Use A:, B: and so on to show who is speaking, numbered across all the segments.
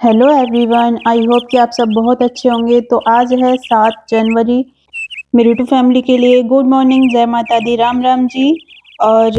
A: Hello everyone, I hope कि आप सब बहुत अच्छे होंगे। तो आज है 7 जनवरी। मेरी टू फैमिली के लिए गुड मॉर्निंग, जय माता दी, राम राम जी। और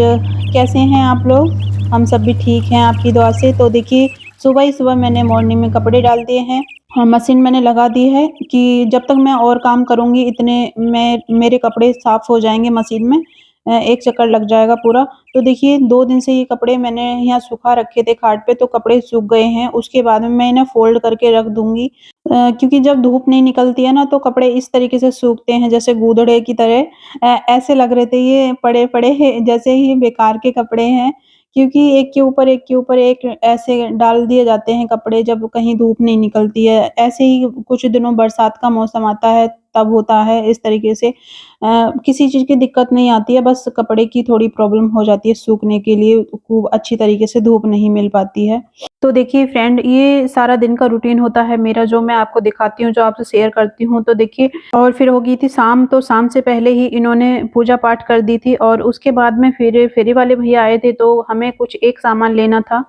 A: कैसे हैं आप लोग? हम सब भी ठीक हैं आपकी दुआ से। तो देखिए, सुबह ही सुबह मैंने मॉर्निंग में कपड़े डाल दिए हैं। हाँ, मशीन मैंने लगा दी है कि जब तक मैं और काम करूँगी इतने में मेरे कपड़े साफ़ हो जाएँगे मशीन में। एक चक्कर लग जाएगा पूरा। तो देखिए 2 दिन से ये कपड़े मैंने यहाँ सुखा रखे थे खाट पे, तो कपड़े सूख गए हैं। उसके बाद में मैं इन्हें फ़ोल्ड करके रख दूँगी। क्योंकि जब धूप नहीं निकलती है ना, तो कपड़े इस तरीके से सूखते हैं जैसे गूदड़े की तरह। ऐसे लग रहे थे ये पड़े-पड़े जैसे ही बेकार के कपड़े हैं। क्योंकि एक के ऊपर एक के ऊपर एक ऐसे डाल दिए जाते हैं कपड़े जब कहीं धूप नहीं निकलती है। ऐसे ही कुछ दिनों बरसात का मौसम आता है तब होता है इस तरीके से। किसी चीज़ की दिक्कत नहीं आती है, बस कपड़े की थोड़ी प्रॉब्लम हो जाती है सूखने के लिए, खूब अच्छी तरीके से धूप नहीं मिल पाती है। तो देखिए फ्रेंड, ये सारा दिन का रूटीन होता है मेरा, जो मैं आपको दिखाती हूँ, जो आपसे शेयर करती हूँ। तो देखिए, और फिर हो गई थी शाम, तो शाम से पहले ही इन्होंने पूजा पाठ कर दी थी और उसके बाद में फिर फेरी वाले भैया आए थे, तो हमें कुछ एक सामान लेना था।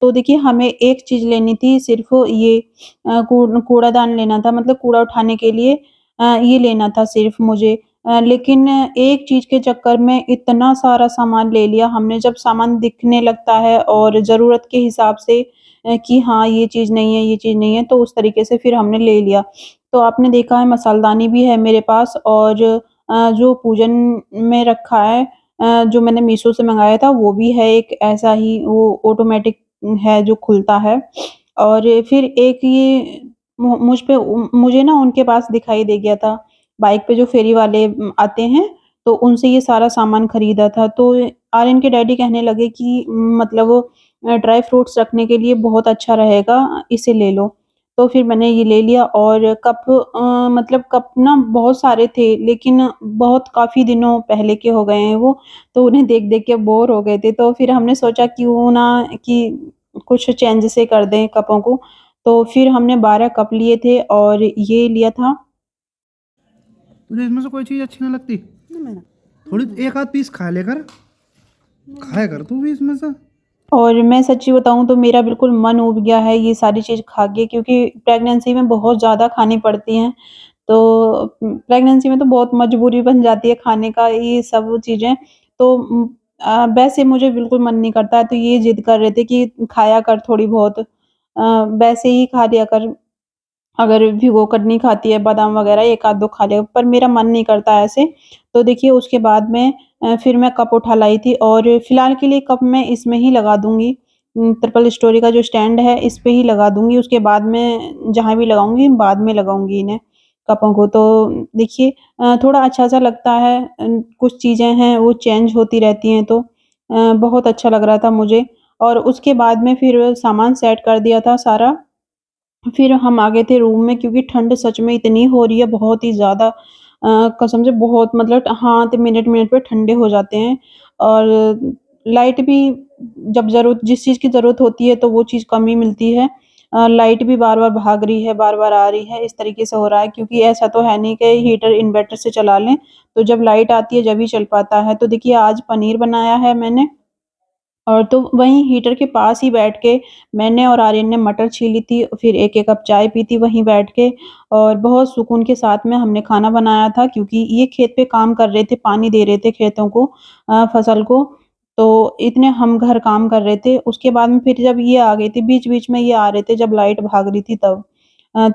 A: तो देखिए, हमें एक चीज़ लेनी थी, सिर्फ़ ये कूड़ादान लेना था, मतलब कूड़ा उठाने के लिए ये लेना था सिर्फ़ मुझे। लेकिन एक चीज़ के चक्कर में इतना सारा सामान ले लिया हमने। जब सामान दिखने लगता है और ज़रूरत के हिसाब से कि हाँ, ये चीज़ नहीं है, ये चीज़ नहीं है, तो उस तरीके से फिर हमने ले लिया। तो आपने देखा है, मसालदानी भी है मेरे पास, और जो पूजन में रखा है, जो मैंने मीशो से मँगाया था, वो भी है एक ऐसा ही, वो ऑटोमैटिक है जो खुलता है। और फिर एक ये मुझे ना उनके पास दिखाई दे गया था, बाइक पे जो फेरी वाले आते हैं, तो उनसे ये सारा सामान खरीदा था। तो आर्यन के डैडी कहने लगे कि मतलब ड्राई फ्रूट्स रखने के लिए बहुत अच्छा रहेगा, इसे ले लो। तो फिर मैंने ये ले लिया। और कप, मतलब कप ना बहुत सारे थे, लेकिन बहुत काफ़ी दिनों पहले के हो गए हैं वो, तो उन्हें देख-देख के बोर हो गए थे। तो फिर हमने सोचा क्यों ना कि कुछ चेंज से कर दें कपों को। तो फिर हमने 12 कप लिए थे और ये लिया था।
B: तुझे इसमें से कोई चीज़ अच्छी ना लगती? थोड़ी एक आध पीस खा लेकर, खाया कर तू भी इसमें से।
A: और मैं सच्ची बताऊँ तो मेरा बिल्कुल मन ऊब गया है ये सारी चीज़ खा के, क्योंकि प्रेगनेंसी में बहुत ज़्यादा खानी पड़ती हैं। तो प्रेगनेंसी में तो बहुत मजबूरी बन जाती है खाने का ये सब चीज़ें। तो वैसे मुझे बिल्कुल मन नहीं करता है, तो ये ज़िद कर रहे थे कि खाया कर थोड़ी बहुत। वैसे ही खा लिया कर, अगर भिगो कर नहीं खाती है बादाम वग़ैरह, 1 आध 2 खा लिया, पर मेरा मन नहीं करता ऐसे। तो देखिए उसके बाद में फिर मैं कप उठा लाई थी, और फिलहाल के लिए कप मैं इसमें ही लगा दूँगी। ट्रिपल स्टोरी का जो स्टैंड है इस पे ही लगा दूँगी, उसके बाद में जहाँ भी लगाऊँगी बाद में लगाऊँगी इन्हें, कपों को। तो देखिए थोड़ा अच्छा-सा लगता है, कुछ चीज़ें हैं वो चेंज होती रहती हैं, तो बहुत अच्छा लग रहा था मुझे। और उसके बाद में फिर सामान सेट कर दिया था सारा। फिर हम आ गए थे रूम में, क्योंकि ठंड सच में इतनी हो रही है, बहुत ही ज़्यादा, कसम से बहुत, मतलब हाथ मिनट-मिनट पे ठंडे हो जाते हैं। और लाइट भी, जब ज़रूरत, जिस चीज़ की ज़रूरत होती है तो वो चीज़ कम ही मिलती है। लाइट भी बार-बार भाग रही है, बार-बार आ रही है, इस तरीके से हो रहा है, क्योंकि ऐसा तो है नहीं कि हीटर इन्वर्टर से चला लें, तो जब लाइट आती है जब ही चल पाता है। तो देखिए आज पनीर बनाया है मैंने, और तो वहीं हीटर के पास ही बैठ के मैंने और आर्यन ने मटर छीली थी, फिर 1-1 कप चाय पी थी वहीं बैठ के, और बहुत सुकून के साथ में हमने खाना बनाया था, क्योंकि ये खेत पे काम कर रहे थे, पानी दे रहे थे खेतों को, फसल को। तो इतने हम घर काम कर रहे थे, उसके बाद में फिर जब ये आ गए थे, बीच-बीच में ये आ रहे थे जब लाइट भाग रही थी तब।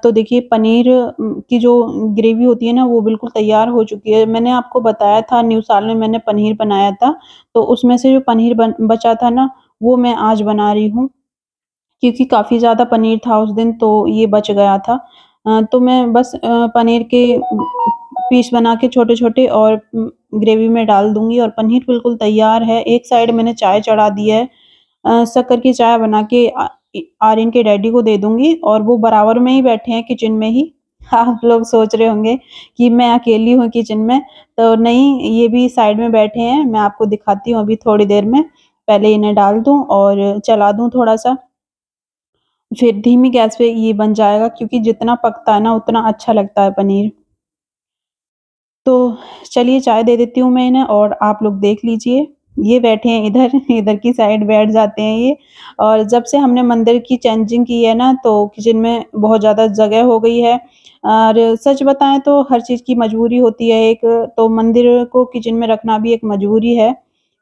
A: तो देखिए पनीर की जो ग्रेवी होती है ना, वो बिल्कुल तैयार हो चुकी है। मैंने आपको बताया था न्यू साल में मैंने पनीर बनाया था, तो उसमें से जो पनीर बचा था ना, वो मैं आज बना रही हूँ, क्योंकि काफ़ी ज़्यादा पनीर था उस दिन, तो ये बच गया था। तो मैं बस पनीर के पीस बना के छोटे-छोटे, और ग्रेवी में डाल दूँगी, और पनीर बिल्कुल तैयार है। एक साइड मैंने चाय चढ़ा दी है। शक्कर की चाय बना के आर्यन के डैडी को दे दूँगी, और वो बराबर में ही बैठे हैं किचन में ही। आप लोग सोच रहे होंगे कि मैं अकेली हूँ किचन में, तो नहीं, ये भी साइड में बैठे हैं। मैं आपको दिखाती हूँ अभी थोड़ी देर में। पहले इन्हें डाल दूँ और चला दूँ थोड़ा-सा, फिर धीमी गैस पे ये बन जाएगा, क्योंकि जितना पकता है ना उतना अच्छा लगता है पनीर। तो चलिए चाय दे देती हूँ मैं इन्हें, और आप लोग देख लीजिए। ये बैठे हैं इधर, इधर की साइड बैठ जाते हैं ये। और जब से हमने मंदिर की चेंजिंग की है ना, तो किचन में बहुत ज़्यादा जगह हो गई है। और सच बताएँ तो हर चीज़ की मजबूरी होती है एक, तो मंदिर को किचन में रखना भी एक मजबूरी है,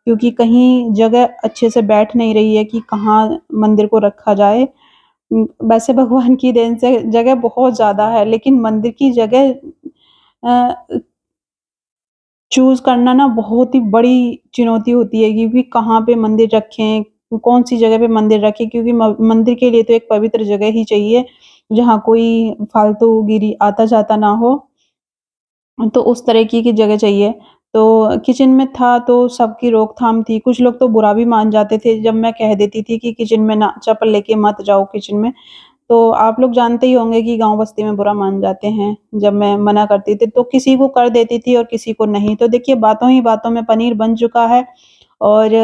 A: क्योंकि कहीं जगह अच्छे से बैठ नहीं रही है कि कहाँ मंदिर को रखा जाए। वैसे भगवान की देन से जगह बहुत ज़्यादा है, लेकिन मंदिर की जगह अ, चूज़ करना ना बहुत ही बड़ी चुनौती होती है, क्योंकि कहाँ पे मंदिर रखें, कौन-सी जगह पे मंदिर रखें, क्योंकि म मंदिर के लिए तो एक पवित्र जगह ही चाहिए, जहाँ कोई फालतूगिरी आता-जाता ना हो। तो उस तरीके की जगह चाहिए। तो किचन में था तो सबकी रोकथाम थी, कुछ लोग तो बुरा भी मान जाते थे जब मैं कह देती थी कि किचन में ना चप्पल लेके मत जाओ किचन में। तो आप लोग जानते ही होंगे कि गाँव बस्ती में बुरा मान जाते हैं, जब मैं मना करती थी तो किसी को कर देती थी और किसी को नहीं। तो देखिए बातों ही बातों में पनीर बन चुका है। और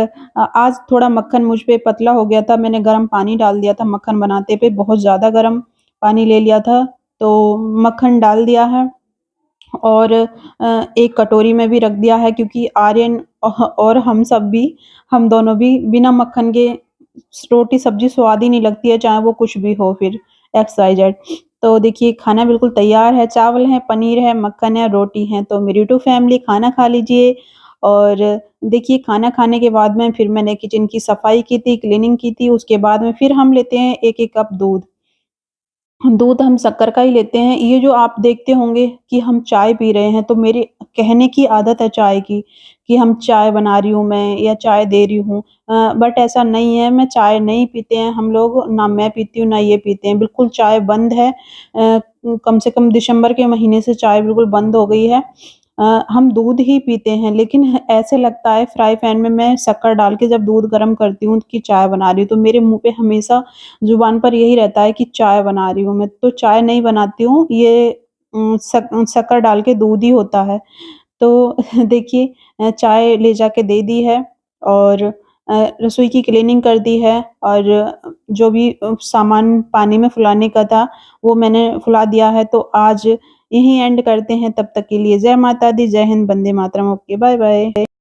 A: आज थोड़ा मक्खन मुझ पे पतला हो गया था, मैंने गरम पानी डाल दिया था मक्खन बनाते पे, बहुत ज़्यादा गरम पानी ले लिया था, तो मक्खन डाल दिया है। और एक कटोरी में भी रख दिया है, क्योंकि आर्यन और हम दोनों भी बिना मक्खन के रोटी सब्ज़ी स्वाद ही नहीं लगती है, चाहे वो कुछ भी हो फिर, एक्स वाई जेड। तो देखिए खाना बिल्कुल तैयार है, चावल है, पनीर है, मक्खन है, रोटी है, तो मेरी टू फैमिली खाना खा लीजिए। और देखिए खाना खाने के बाद में फिर मैंने किचन की सफाई की थी, क्लीनिंग की थी, उसके बाद में फिर हम लेते हैं 1-1 कप दूध। दूध हम शक्कर का ही लेते हैं। ये जो आप देखते होंगे कि हम चाय पी रहे हैं, तो मेरे कहने की आदत है चाय की, कि हम चाय बना रही हूँ मैं या चाय दे रही हूँ। बट ऐसा नहीं है, मैं चाय नहीं पीते हैं हम लोग, ना मैं पीती हूँ, ना ये पीते हैं। बिल्कुल चाय बंद है। कम से कम दिसंबर के महीने से चाय बिल्कुल बंद हो गई है। हम दूध ही पीते हैं, लेकिन ऐसे लगता है फ्राई पैन में मैं शक्कर डाल के जब दूध गरम करती हूँ कि चाय बना रही हूँ, तो मेरे मुँह पे हमेशा ज़ुबान पर यही रहता है कि चाय बना रही हूँ मैं, तो चाय नहीं बनाती हूँ, ये शक्कर डाल के दूध ही होता है। तो देखिए चाय ले जाके दे दी है। और रसोई की क्लीनिंग कर दी है। और जो भी सामान पानी में फुलाने का था, वो मैंने फुला दिया है। तो आज यहीं एंड करते हैं, तब तक के लिए जय माता दी, जय हिंद, वंदे मातरम, ओके, बाय-बाय।